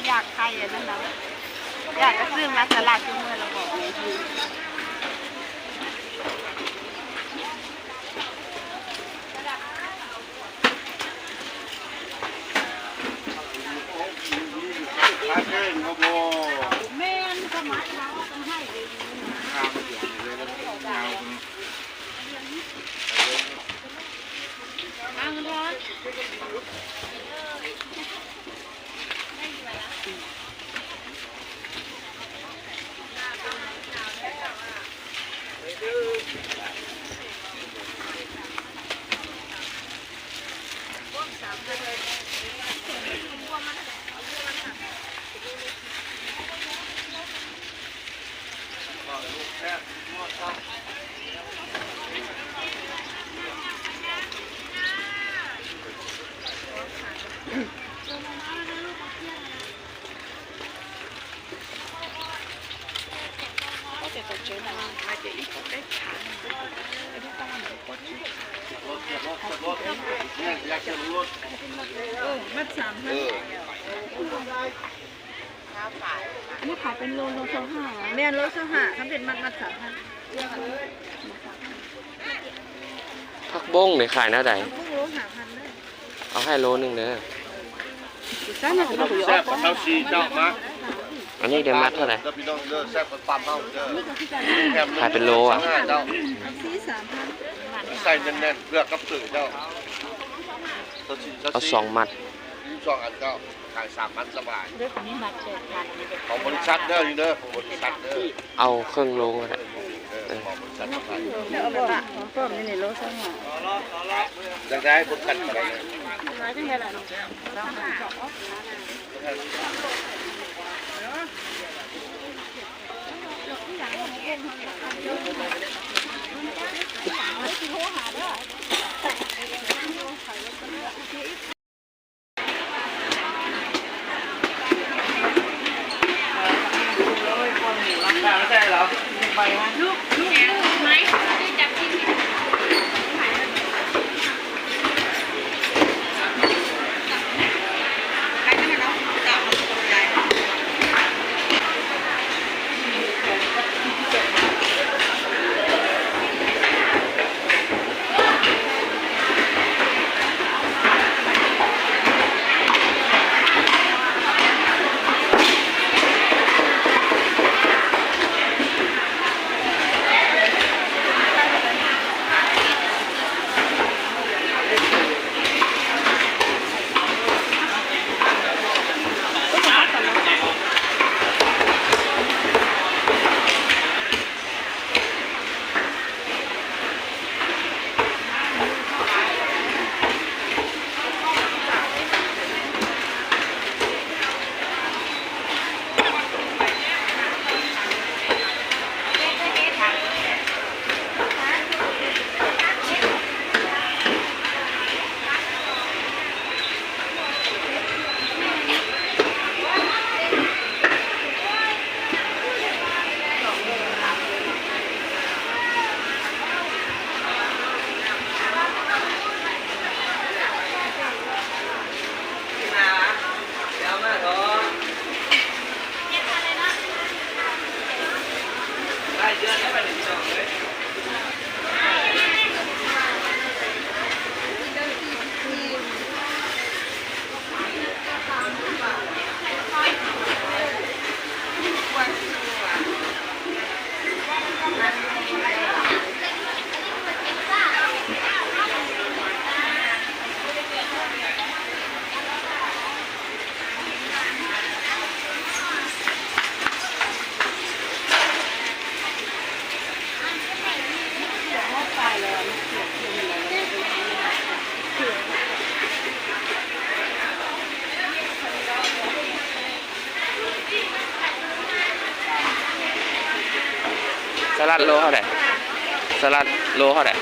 อยากใครอ่ะนั่นนะอยากจะซื้อมาสลัดจุ่มเมื่อเราบอกแม่นสมัยเราต้องให้เลยอังร้อนมัด3,000อันนี้ขายเป็นโล25แม่นโล25ทำเป็นมัด3,000ผักบ้งเนี่ยขายหน้าใดพวกโล5,000เลยเอาให้โลนึงเด้ออันนี้เดี๋ยวมัดเท่าไหร่ขายเป็นโลอ่ะใส่แน่นๆเพื่อกับสื่อเจ้าเอา2 มัด2 อันเจ้าขาย3 มัดสบายของบริษัทเด้อนี่เด้อของบริษัทเด้อเอาครึ่งโลก็ได้ของบริษัทสบายเอาบ่ล่ะของเพิ่มนี่โล25จังได้บริษัทอะไรมาจังได๋ล่ะเนาะไม่ใช่เหรอไปฮะลูกไหมที่จับที่เ ลัดโลเท่าไหร่สลัดโลเท่าไหร่35